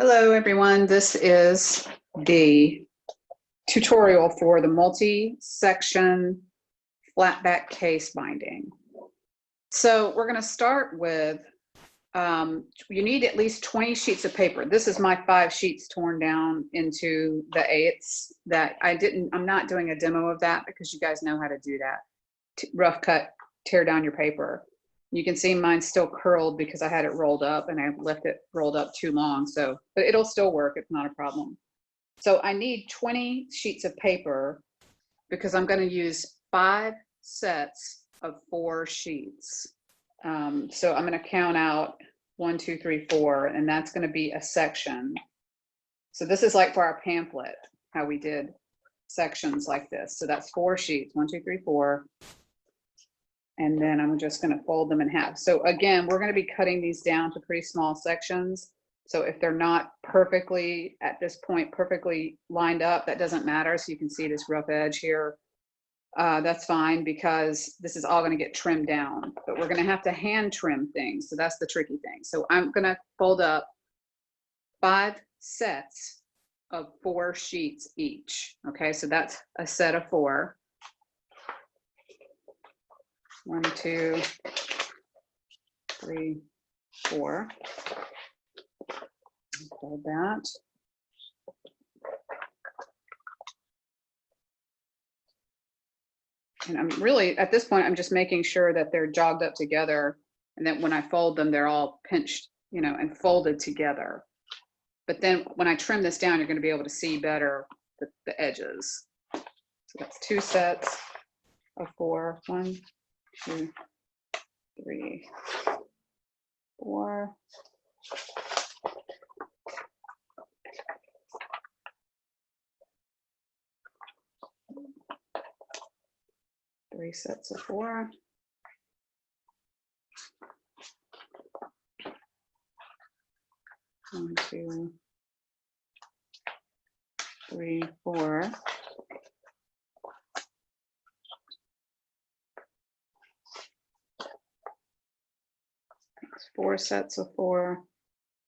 Hello everyone, this is the tutorial for the multi-section flat back case binding. So we're going to start with, you need at least 20 sheets of paper. This is my 5 sheets torn down into the 8ths that I'm not doing a demo of that because you guys know how to do that. Rough cut, tear down your paper. You can see mine's still curled because I had it rolled up and I left it rolled up too long. So, but it'll still work. It's not a problem. So I need 20 sheets of paper because I'm going to use 5 sets of 4 sheets. So I'm going to count out 1, 2, 3, 4, and that's going to be a section. So this is like for our pamphlet, how we did sections like this. So that's 4 sheets, 1, 2, 3, 4. And then I'm just going to fold them in half. So again, we're going to be cutting these down to pretty small sections. So if they're not perfectly, at this point, perfectly lined up, that doesn't matter. So you can see this rough edge here. That's fine because this is all going to get trimmed down. But we're going to have to hand trim things. So that's the tricky thing. So I'm going to fold up 5 sets of 4 sheets each. Okay, so that's a set of 4. 1, 2, 3, 4. Fold that. And I'm really, at this point, I'm just making sure that they're jogged up together and that when I fold them, they're all pinched, you know, and folded together. But then when I trim this down, you're going to be able to see better the edges. So that's 2 sets of 4. 1, 2, 3, 4. Three sets of 4. 1, 2, 3, 4. That's 4 sets of 4.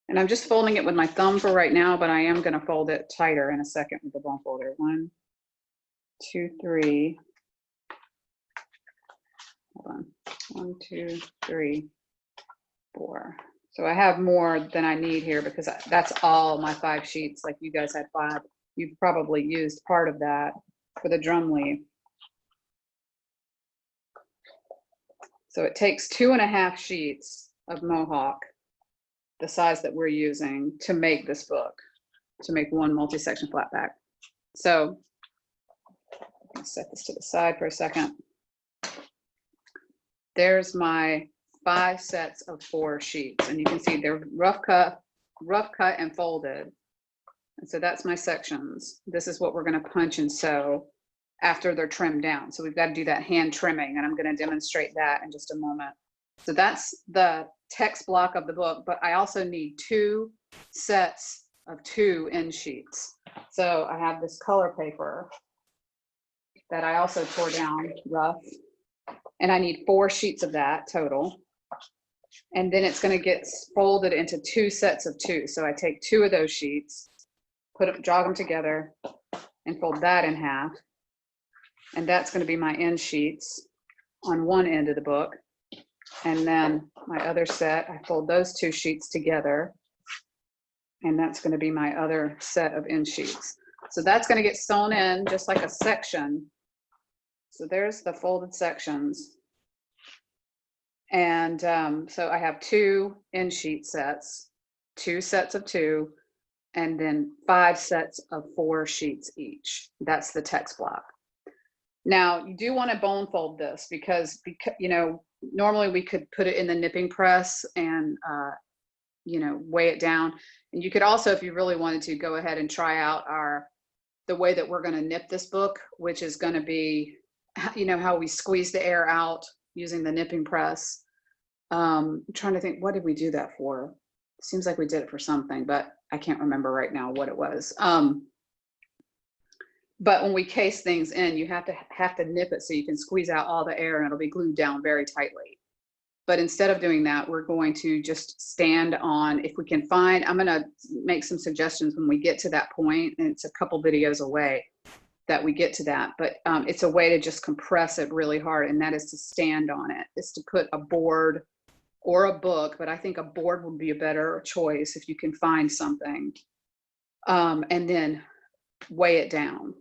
And I'm just folding it with my thumb for right now, but I am going to fold it tighter in a second with the bone folder. 1, 2, 3. Hold on. 1, 2, 3, 4. So I have more than I need here because that's all my 5 sheets. Like you guys had 5. You've probably used part of that for the drum leaf. So it takes 2.5 sheets of Mohawk, the size that we're using, to make this book, to make one multi-section flat back. So let's set this to the side for a second. There's my 5 sets of 4 sheets, and you can see they're rough cut and folded. And so that's my sections. This is what we're going to punch and sew after they're trimmed down. So we've got to do that hand trimming, and I'm going to demonstrate that in just a moment. So that's the text block of the book, but I also need 2 sets of 2 end sheets. So I have this color paper that I also tore down rough, and I need 4 sheets of that total. And then it's going to get folded into 2 sets of 2. So I take 2 of those sheets, jog them together, and fold that in half. And that's going to be my end sheets on one end of the book. And then my other set, I fold those 2 sheets together. And that's going to be my other set of end sheets. So that's going to get sewn in just like a section. So there's the folded sections. And so I have 2 end sheet sets, 2 sets of 2, and then 5 sets of 4 sheets each. That's the text block. Now you do want to bone fold this because you know, normally we could put it in the nipping press and you know, weigh it down. And you could also, if you really wanted to, go ahead and try out the way that we're going to nip this book, which is going to be, you know, how we squeeze the air out using the nipping press. I'm trying to think, what did we do that for? Seems like we did it for something, but I can't remember right now what it was. But when we case things in, you have to nip it so you can squeeze out all the air and it'll be glued down very tightly. But instead of doing that, we're going to just stand on, if we can find, I'm going to make some suggestions when we get to that point, and it's a couple videos away that we get to that, but it's a way to just compress it really hard, and that is to stand on it. It's to put a board or a book, but I think a board would be a better choice if you can find something, and then weigh it down.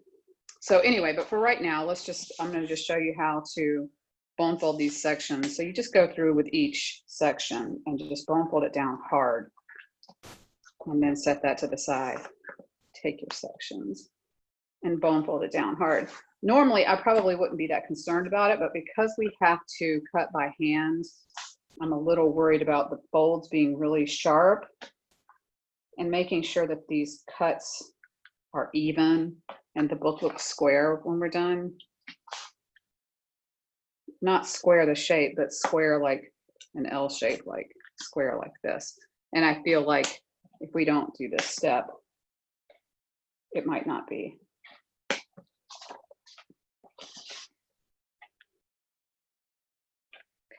So anyway, but for right now, I'm going to just show you how to bone fold these sections. So you just go through with each section and just bone fold it down hard, and then set that to the side. Take your sections and bone fold it down hard. Normally, I probably wouldn't be that concerned about it, but because we have to cut by hand, I'm a little worried about the folds being really sharp and making sure that these cuts are even and the book looks square when we're done. Not square the shape, but square like an L shape, like square like this. And I feel like if we don't do this step, it might not be.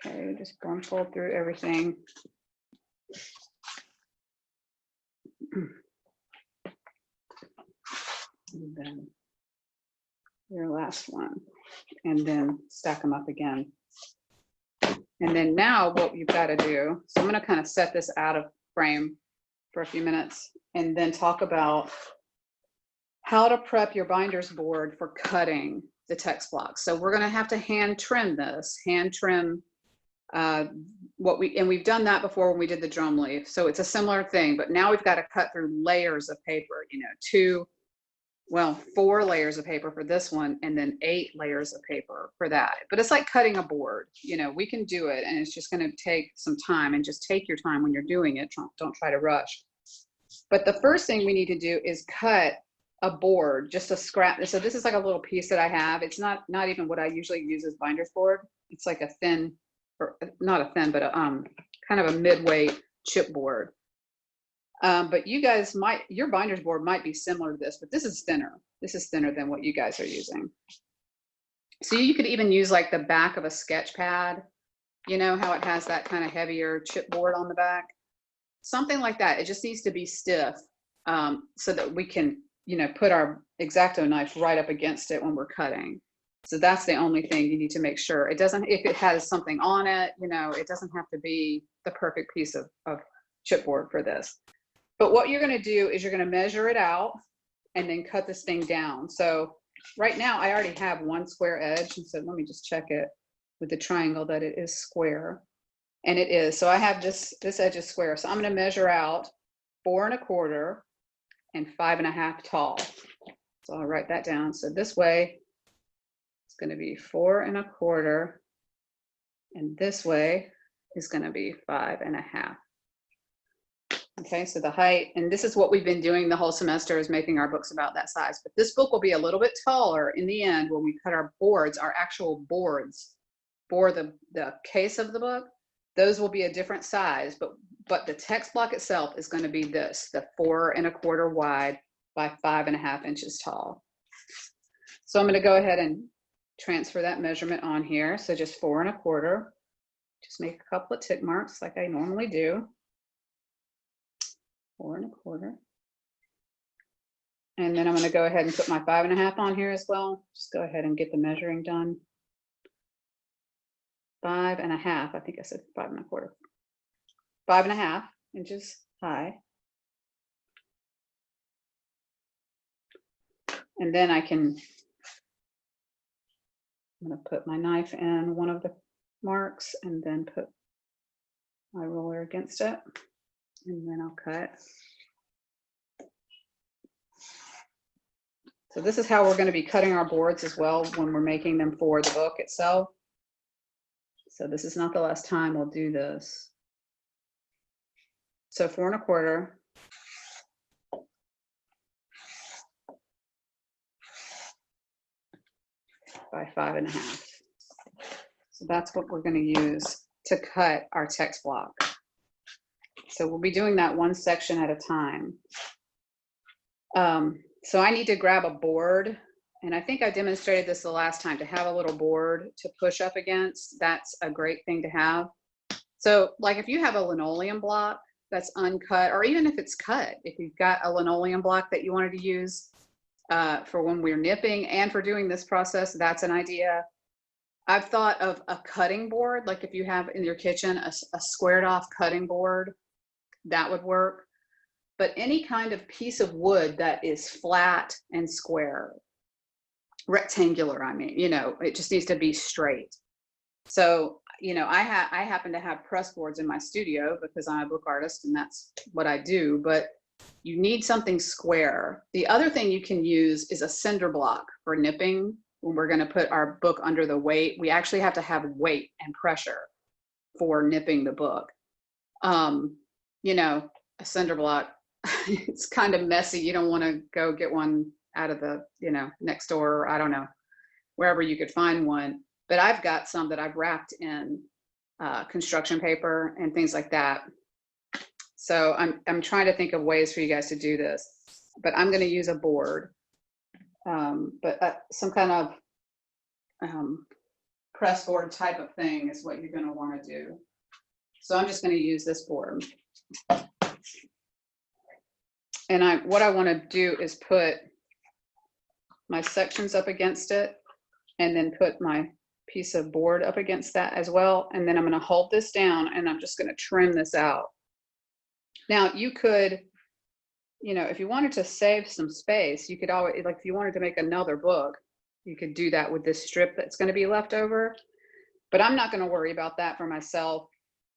Okay, just bone fold through everything. And then your last one, and then stack them up again. And then now what you've got to do, so I'm going to kind of set this out of frame for a few minutes and then talk about how to prep your binder's board for cutting the text blocks. So we're going to have to hand trim this, hand trim we've done that before when we did the drum leaf. So it's a similar thing, but now we've got to cut through layers of paper, 4 layers of paper for this one, and then 8 layers of paper for that. But it's like cutting a board. We can do it, and it's just going to take some time, and just take your time when you're doing it. Don't try to rush. But the first thing we need to do is cut a board, just a scrap. So this is like a little piece that I have. It's not even what I usually use as binder's board. It's like a thin, or not a thin, but a kind of a mid-weight chipboard. But you guys your binder's board might be similar to this, but this is thinner. This is thinner than what you guys are using. So you could even use like the back of a sketch pad, how it has that kind of heavier chipboard on the back, something like that. It just needs to be stiff, so that we can, put our X-Acto knife right up against it when we're cutting. So that's the only thing you need to make sure. It doesn't, if it has something on it, it doesn't have to be the perfect piece of chipboard for this. But what you're going to do is you're going to measure it out and then cut this thing down. So right now I already have one square edge, and so let me just check it with the triangle that it is square, and it is. So I have this edge is square. So I'm going to measure out 4 1/4 and 5 1/2 tall. So I'll write that down. So this way it's going to be 4 1/4, and this way is going to be 5 1/2. Okay, so the height, and this is what we've been doing the whole semester, is making our books about that size. But this book will be a little bit taller in the end when we cut our boards, our actual boards for the case of the book. Those will be a different size, but the text block itself is going to be this, the 4 1/4 wide by 5 1/2 inches tall. So I'm going to go ahead and transfer that measurement on here. So just 4 1/4, just make a couple of tick marks like I normally do. 4 1/4. And then I'm going to go ahead and put my 5 1/2 on here as well. Just go ahead and get the measuring done. 5 1/2, I think I said 5 1/4. 5 1/2 inches high. And then I'm going to put my knife in one of the marks and then put my ruler against it. And then I'll cut. So this is how we're going to be cutting our boards as well when we're making them for the book itself. So this is not the last time we'll do this. So 4 1/4. By 5 1/2. So that's what we're going to use to cut our text block. So we'll be doing that one section at a time. So I need to grab a board, and I think I demonstrated this the last time, to have a little board to push up against. That's a great thing to have. So like if you have a linoleum block that's uncut, or even if it's cut, if you've got a linoleum block that you wanted to use for when we're nipping and for doing this process, that's an idea. I've thought of a cutting board, like if you have in your kitchen a squared off cutting board, that would work. But any kind of piece of wood that is flat and square, rectangular, I mean, you know, it just needs to be straight. So, you know, I happen to have press boards in my studio because I'm a book artist and that's what I do, but you need something square. The other thing you can use is a cinder block for nipping. When we're going to put our book under the weight, we actually have to have weight and pressure for nipping the book. You know, a cinder block, it's kind of messy. You don't want to go get one out of the, you know, next door, or I don't know, wherever you could find one. But I've got some that I've wrapped in construction paper and things like that. So I'm trying to think of ways for you guys to do this, but I'm going to use a board, but some kind of press board type of thing is what you're going to want to do. So I'm just going to use this board. And what I want to do is put my sections up against it and then put my piece of board up against that as well. And then I'm going to hold this down and I'm just going to trim this out. Now you could, you know, if you wanted to save some space, you could always, like if you wanted to make another book, you could do that with this strip that's going to be left over. But I'm not going to worry about that for myself.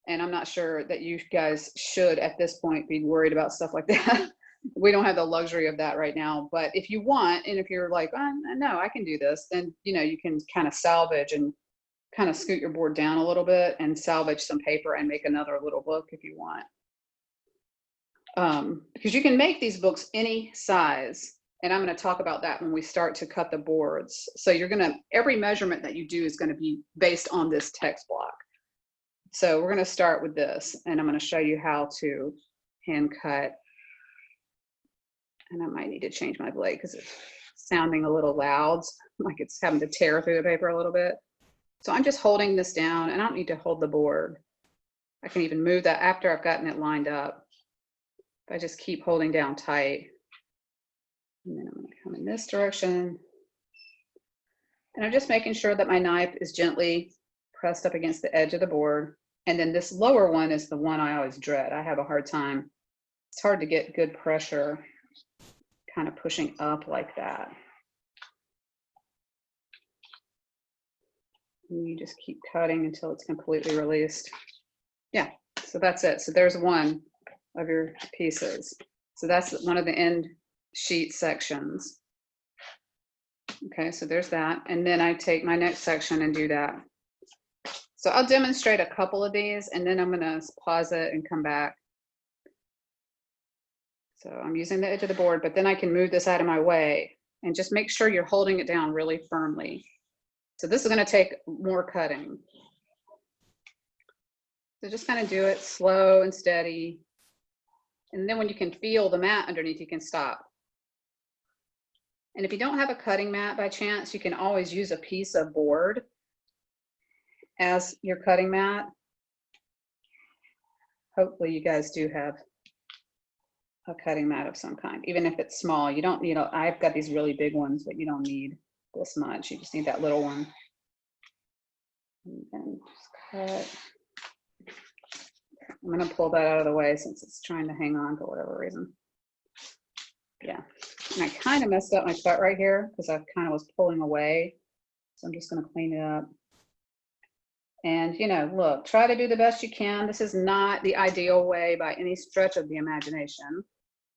And I'm not sure that you guys should at this point be worried about stuff like that. We don't have the luxury of that right now. But if you want, and if you're like, oh, no, I can do this, then, you know, you can kind of salvage and kind of scoot your board down a little bit and salvage some paper and make another little book if you want. Because you can make these books any size. And I'm going to talk about that when we start to cut the boards. So you're going to, every measurement that you do is going to be based on this text block. So we're going to start with this, and I'm going to show you how to hand cut. And I might need to change my blade because it's sounding a little loud, like it's having to tear through the paper a little bit. So I'm just holding this down, and I don't need to hold the board. I can even move that after I've gotten it lined up. If I just keep holding down tight. And then I'm going to come in this direction. And I'm just making sure that my knife is gently pressed up against the edge of the board. And then this lower one is the one I always dread. I have a hard time. It's hard to get good pressure kind of pushing up like that. And you just keep cutting until it's completely released. Yeah, so that's it. So there's one of your pieces. So that's one of the end sheet sections. Okay, so there's that. And then I take my next section and do that. So I'll demonstrate a couple of these and then I'm gonna pause it and come back. So I'm using the edge of the board, but then I can move this out of my way and just make sure you're holding it down really firmly. So this is gonna take more cutting. So just kind of do it slow and steady. And then when you can feel the mat underneath, you can stop. And if you don't have a cutting mat by chance, you can always use a piece of board as your cutting mat. Hopefully you guys do have a cutting mat of some kind, even if it's small. You don't need, I've got these really big ones, but you don't need this much. You just need that little one. And then just cut. I'm gonna pull that out of the way since it's trying to hang on for whatever reason. Yeah, and I kind of messed up my cut right here because I kind of was pulling away. So I'm just gonna clean it up. And, you know, look, try to do the best you can. This is not the ideal way by any stretch of the imagination.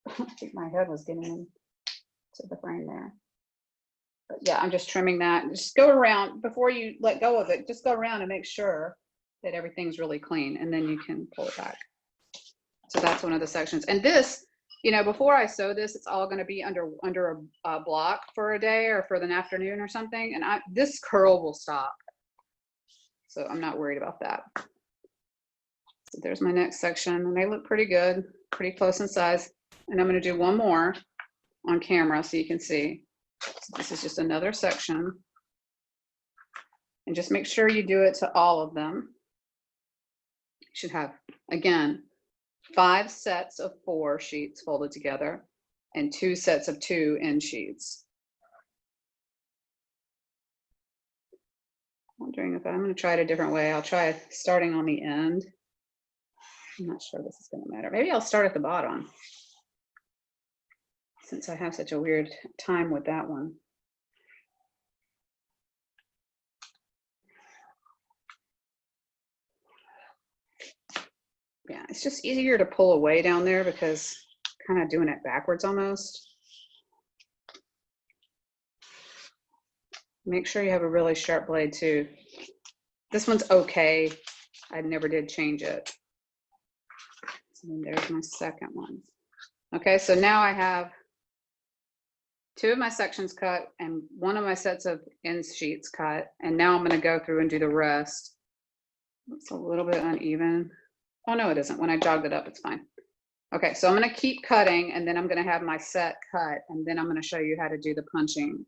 I think my head was getting into the frame there. But yeah, I'm just trimming that. Just go around before you let go of it. Just go around and make sure that everything's really clean, and then you can pull it back. So that's one of the sections. And this, you know, before I sew this, it's all going to be under a block for a day or for an afternoon or something. And this curl will stop. So I'm not worried about that. So there's my next section, and they look pretty good, pretty close in size. And I'm going to do one more on camera so you can see. So this is just another section. And just make sure you do it to all of them. should have, again, 5 sets of 4 sheets folded together and 2 sets of 2 end sheets. Wondering if I'm going to try it a different way. I'll try starting on the end. I'm not sure this is going to matter. Maybe I'll start at the bottom, since I have such a weird time with that one. Yeah, it's just easier to pull away down there because kind of doing it backwards almost. Make sure you have a really sharp blade too. This one's okay. I never did change it. And there's my second one. Okay, so now I have 2 of my sections cut and 1 of my sets of end sheets cut. And now I'm going to go through and do the rest. It's a little bit uneven. Oh, no, it isn't. When I jogged it up, it's fine. Okay, so I'm going to keep cutting, and then I'm going to have my set cut, and then I'm going to show you how to do the punching.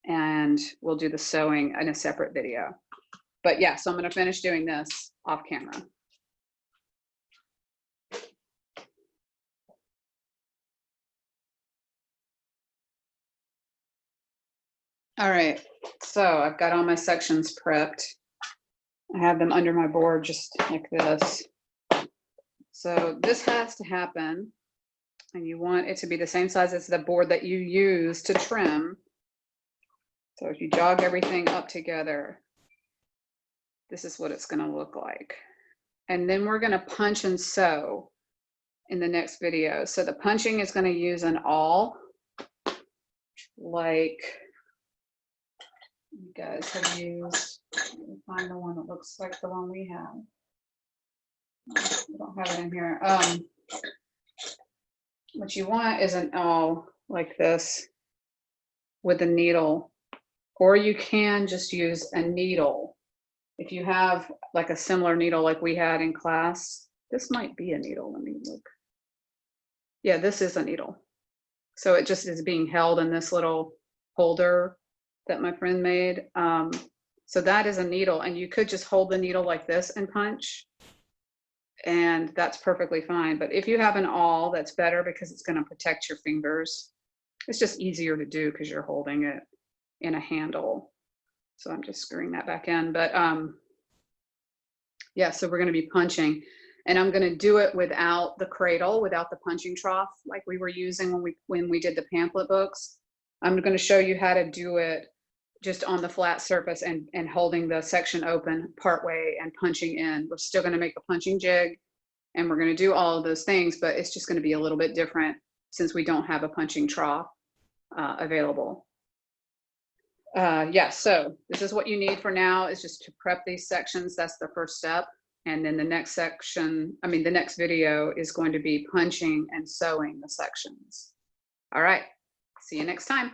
And we'll do the sewing in a separate video. But yeah, so I'm going to finish doing this off camera. All right, so I've got all my sections prepped. I have them under my board just like this. So this has to happen, and you want it to be the same size as the board that you use to trim. So if you jog everything up together, this is what it's going to look like. And then we're going to punch and sew in the next video. So the punching is going to use an awl, like you guys have used. Let me find the one that looks like the one we have. I don't have it in here. What you want is an awl like this with a needle, or you can just use a needle. If you have like a similar needle like we had in class, this might be a needle. Let me look. Yeah, this is a needle. So it just is being held in this little holder that my friend made. So that is a needle, and you could just hold the needle like this and punch, and that's perfectly fine. But if you have an awl, that's better because it's going to protect your fingers. It's just easier to do because you're holding it in a handle. So I'm just screwing that back in. But yeah, so we're going to be punching, and I'm going to do it without the cradle, without the punching trough like we were using when we did the pamphlet books. I'm going to show you how to do it just on the flat surface and holding the section open partway and punching in. We're still going to make a punching jig, and we're going to do all of those things, but it's just going to be a little bit different since we don't have a punching trough available. Yeah, so this is what you need for now, is just to prep these sections. That's the first step. And then the next section, the next video is going to be punching and sewing the sections. All right, see you next time.